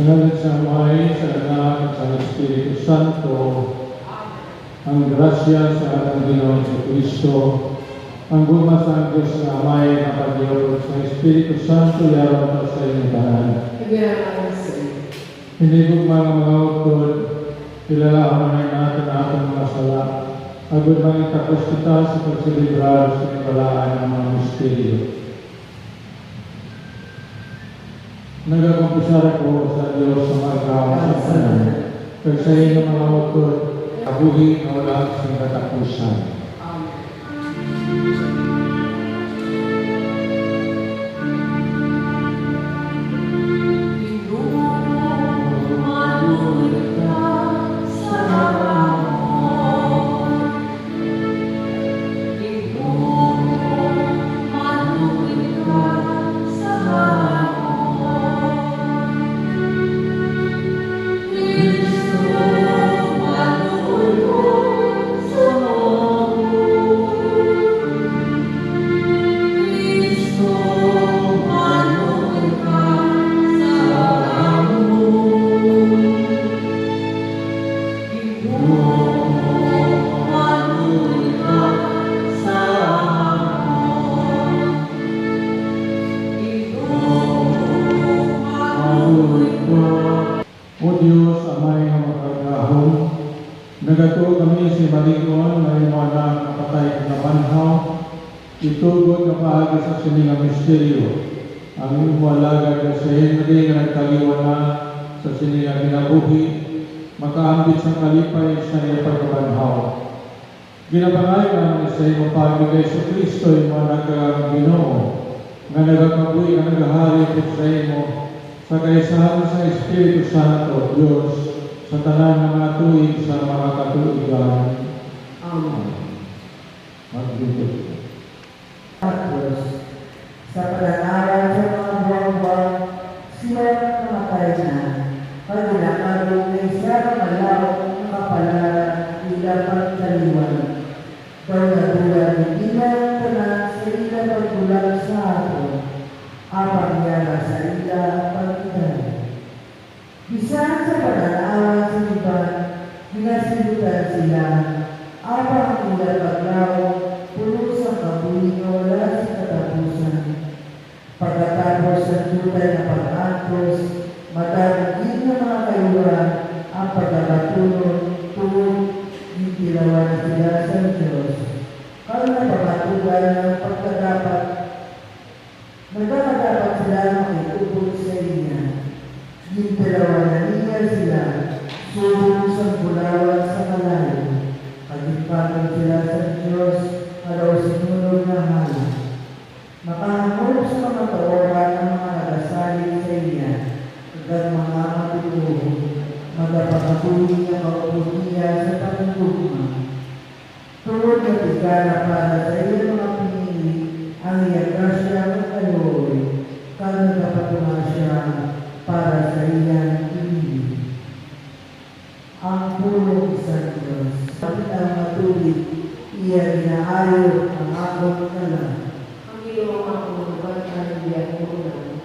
Sunod sa Ama, sa Anak, at sa Espiritu Santo, ang grasya sa ating Ginoong Kristo, ang guma sa Diyos na Amay na Pag-Diyos, sa Espiritu Santo, yaron sa inyong tanan. Hinibog mga utod, kilalaman natin ating mga sala, agad mga itapos kita sa pagsilibrar sa ipalaan ng mga misteryo. Nagakumpisara ko sa Diyos sa mga gawa sa tanan, kaya sa inyong mga utod, kabuhi na wala sa katapusan. O Diyos, Amay ng makagahon, nagato kami si Malikon na iyong anak na patay na banhaw, itugod na paagi sa siningang misteryo, ang iyong walagad na sa Henry na nagtaliwan na sa siningang ginabuhi, makaambit sa kalipay sa iyong pagkabanhaw. Ginapangay namin sa iyong pagigay sa Kristo, iyong anak ng Ginoo, nga nagakabuhi na nagahari po sa iyong sa kaisahan sa Espiritu Santo, Diyos, sa tanan ng mga tuwing sa mga katuligan. Amen. Magbibig. Diyos, sa pananaran sa mga buwan-buwan, sila namatay na. Pagkinakarong na isa na malawak ng kapalaran, ilang pagtaliwan. Pagkatulan ng ilang tanan sa ilang pagkulang sa atin. Apang yara sa ila pagkitan. Bisan sa pananawan sa iban, ginasilutan sila, apang ilang paglaw, puno sa kabuling na wala sa katapusan. Pagkatapos ng tutay na pag-antos, matagin ng mga kayuran, ang pagkakatulog, tuwag, itilawan sila sa Diyos. Kaya napakatugan ng pagkadapat, nagkakadapat sila makitubog sa inya. Gintilawan niya sila, subong sa bulawan sa malayo. Pagipatan sila sa Diyos, araw sinunod na hala. Makahamol sa mga tawaran ng mga nagasalit sa inya, agad mga matutuho, magpapatuloy ang kaupuliya sa pagtugma. Tuwag na tigala para sa iyong mga pinili, ang iyang grasya ng kaloy, kaya nagpapatunga siya para sa iyang pinili. Ang pulong sa Diyos, pati ang matulig, iya ginaayo ang akong kalan. Ang iyong akong batang iyang ulan.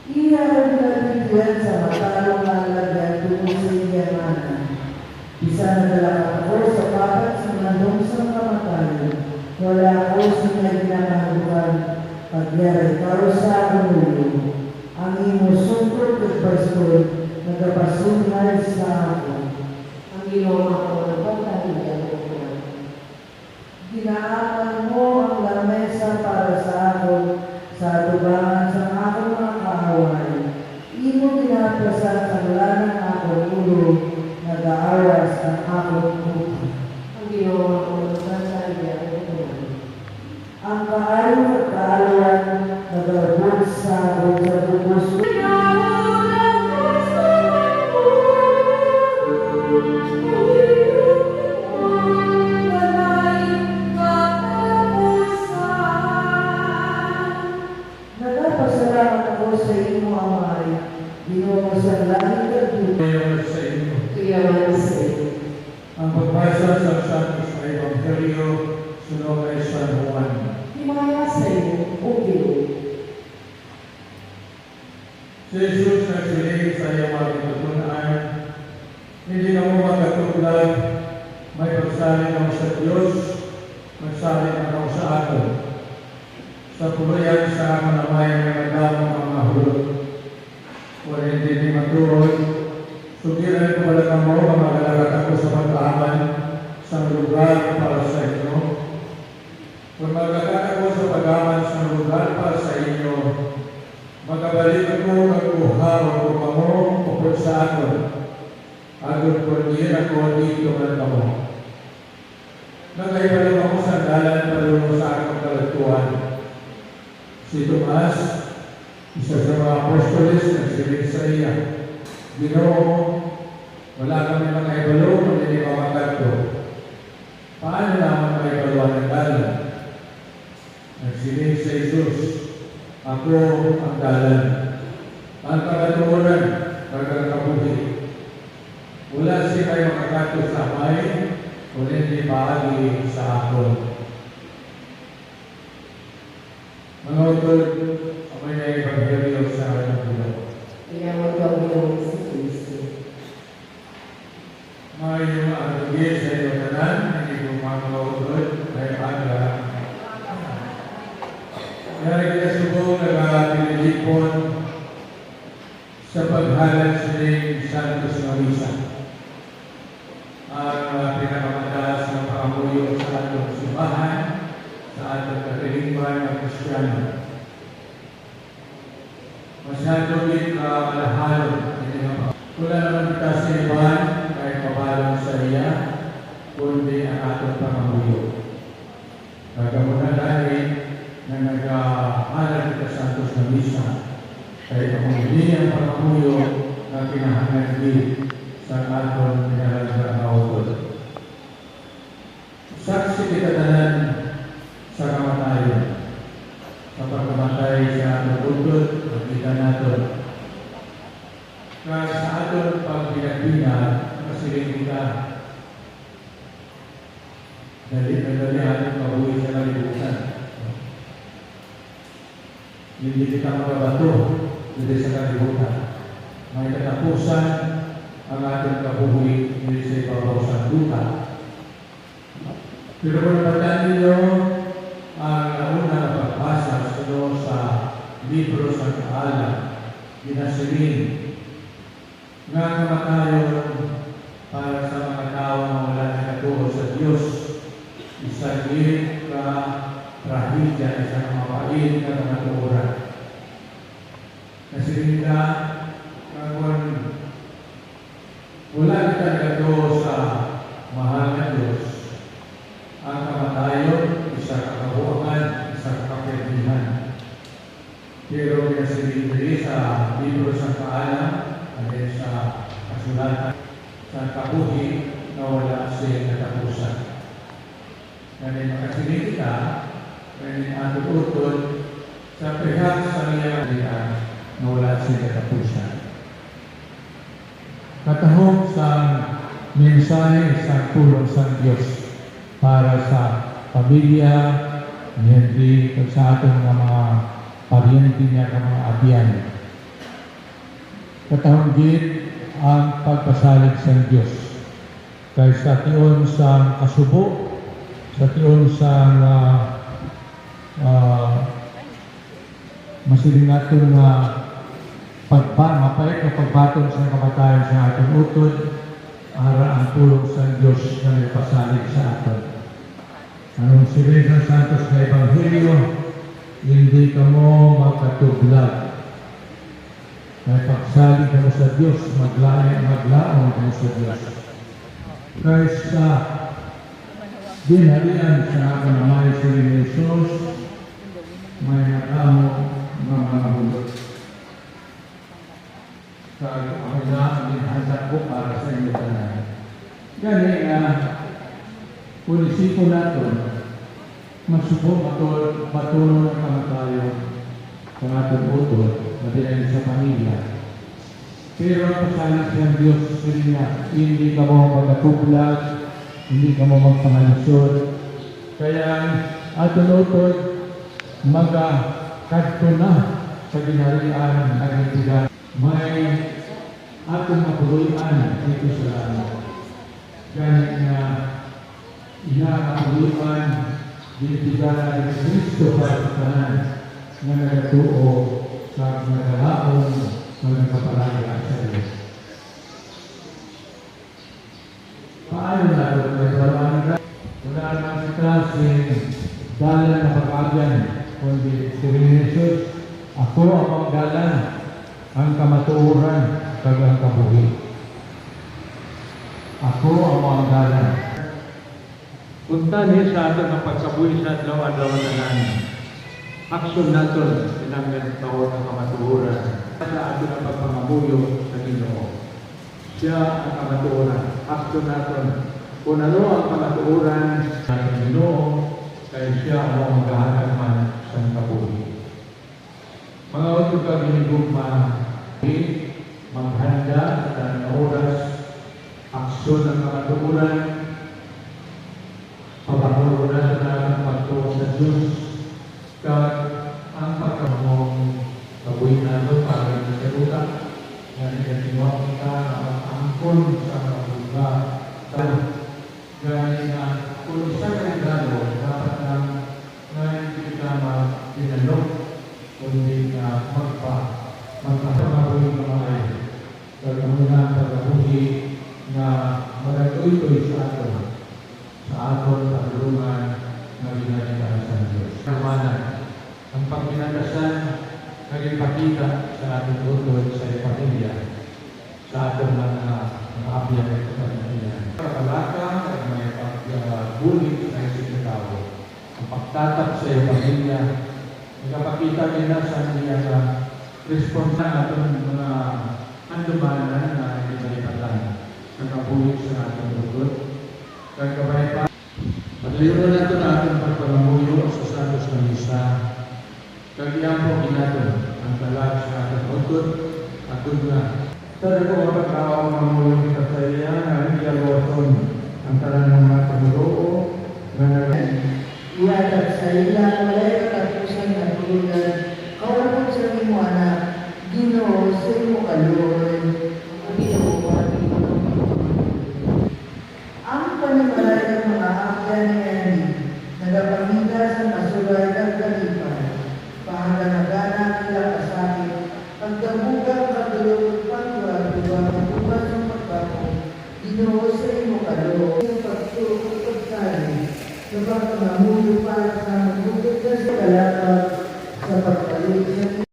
Iya ang nabigyan sa matalong lalagyan tungo sa iyang anan. Isa na dalakot ako sa papat sa manong sa kamatayan. Wala ako sa niya ginakalukan, pagyari karo sa akong ulo. Ang imo sungkot at bastoy, nagapasungay sa ako. Ang iyong ako ng pagkaliyan ko. Ginaaman mo ang lamesa para sa ako, sa atubangan sa akong mga kaaway. Imo ginapasan sa wala ng akong ulo, nag-aawas ang akong puto. Ang iyong ako ng pagkaliyan ko. Ang kaalaw at kaalawan, nag-arbog sa ako sa tubos. Nagpapasalamat ako sa imo, Amay. Ginoo sa langit at lupa. Sa inyo. Kaya man sa iyo. Ang pagbasa sa Santo sa Ebanghelyo, sunod ay San Juan. Himaya sa iyo, O Ginoo. Si Jesus nagsiling sa iyong sa puluyan sa manamay ng magdamong ang mahulog. Kung hindi ni matuod, sugiran ko pala ka mo, magalagat ako sa pag-aaman sa lugar para sa inyo. Kung magalagat ako sa pag-aaman sa lugar para sa inyo, magabalik ako magkuha o kamo upod sa akin. Agon ko din ako dito man kamo. Nagkaibalik ako sa dalan paluno sa akong kalatuan. Si Tomas, isa sa mga apostoles, nagsilip sa iya. Ginoo, wala kami makaibalo, hindi makakanto. Paano naman makaibaluan ng dalan? Nagsilip sa Jesus, ako ang dalan. Ang kagatuunan, kagakabuhi. Wala siya kayo makakanto sa may, kung hindi bahagi sa akon. Mga utol, amay na ibang sa aking bulan. Inawag ang Panginoon sa Kristo. Mga iyong alugin sa iyong tanan, hindi ko mga utol, ay aga. Kaya kita subong nag-pilipon sa paghalan sa iyong Santos Marisa. Ang pinakamataas ng pakamuyo sa atong simbahan, sa atong katilingban ng Kristiyano. Masyado din kalahalon. Wala naman kita sa iban kahit mabalong sa iya, kundi ang atong pakamuyo. Kagamuna dahil na nag-aaral kita sa Santos na Misa, kahit kung hindi ang pakamuyo na kinahanglan din sa atong pinalaga na utol. Saksi kita tanan sa kamatayon. Sa pagkamatay sa atong utol, makita natin. Kaya sa atong pagpinagpina, kasiling kita, dali atong kabuhi sa kalibutan. Hindi kita magabato, hindi sa kalibutan. May katapusan ang ating kabuhi hindi sa ibabaw sa duta. Pero kung napatyan ninyo ang nauna na pagbasa sa libro sa Kaalam, ginasilin nga kamatayon para sa mga tao na wala na katuo sa Diyos. Isang ka trahedya, isang mapait na kamatuoran. Nasilin ka kung wala kita nagkatuo sa mahal na Diyos, ang kamatayon, isa kakabuangan, isa kakapirdihan. Pero nasilin sa libro sa Kaalam, at sa kasulatan, sa kabuhi na wala siya katapusan. Kaya makasilin kita, kaya ating utol, sa pihak sa niya na wala siya katapusan. Katahog sa mensahe sa tulong sa Diyos para sa pamilya, hindi sa ating mga paryente niya ng mga abyan. Katahog din ang pagpasalig sa Diyos. Kaya sa tiyon sa kasubo, sa tiyon sa masiling natin na mapait na pagbaton sa kamatayan sa ating utod, ara ang tulong sa Diyos na may pasalig sa atin. Anong silid ng Santos na Ebanghelyo, hindi ka mo magkatublag. May pagsalig ka mo sa Diyos, maglaon ka mo sa Diyos. Kaysa dinarian sa aking namay sa Jesus, may nakamo ng mga bulot. Kaya ako na inhasa ko para sa inyo tanan. Gani nga, kung isipon natin, masubong matuno ng kamatayon sa ating utol, madilang sa pamilya. Pero ang pasalit ng Diyos sa niya, hindi ka mo magkatublag, hindi ka mo magpangalisod. Kaya ating utol, magkadto na sa ginarian ng itigan. May atong mapuluyan dito sa langit. Ganit na inakapuluyan Dibigyan ni Kristo para tanan nga nagatuo sa nagalaon nga nagkapalaya sa Diyos. Paano na ito nagalaman? Wala nang klaseng dalan na pag-agyan, kundi si Jesus, ako ang pagdalan, ang kamatuoran, kag ang kabuhi. Ako ang pagdalan. Punta niya sa atin ang pagsabuhi sa adlaw-adlaw na namin. Aksyon natin, pinanggan taon ng kamatuoran. Sa atin ang pagpangabuyo sa Ginoo. Siya ang kamatuoran. Aksyon natin. Kung ano ang kamatuoran sa Ginoo, kaya siya ang maghahanap man sa kabuhi. Mga otong kaginigugma, maghanda sa oras, aksyon ng kamatuoran, papanuran na pagtuwa sa Diyos, kag ang pagkamong kabuhi nato para sa luta, nga nagkatiwa kita na mag-angkon sa kabuga. Gaya na kung sa kagano, dapat lang ngayon kita mag-pinalok, kundi na magpapakabuhi ng mga ay kagamunan pagkabuhi na magatuloy sa ato. Sa aton pagulungan na ginagawa sa Diyos. Kamanan, ang pagkinagasan na ipakita sa ating utod sa pamilya, sa ating mga abiyang sa pamilya. Kapalaka at may pagbulit sa isang tao. Ang pagtatap sa pamilya, nagpakita nila sa nila responsable natin mga andumanan na inalipatan na kabulit sa ating utod. Kagabay pa, pagliwan natin ating pagpalamuyo sa Santos na Misa. Kagiyang po natin ang talag sa ating utod at na. Sa ko mapagkawang mamulong kita sa iya na hindi alwason ang talang ng mga paguloo na Iatag sa ilang walay katapusan na tulunan, kawalapot sa imo anak, Ginoo sa imo kaluoy, Ginoo ang panimalay ng mga akya ni Eli, nagapangita sa masulay ng kalipan, pahanganagana nila kasakit, pagdabugang kadulog, pagduwa-duwa, pagduwa ng pagbapo, Ginoo sa imo kaluoy, ang pagtuo, pagkali, sa pagpangamuyo para sa magbubukas sa kalapag, sa pagpalit sa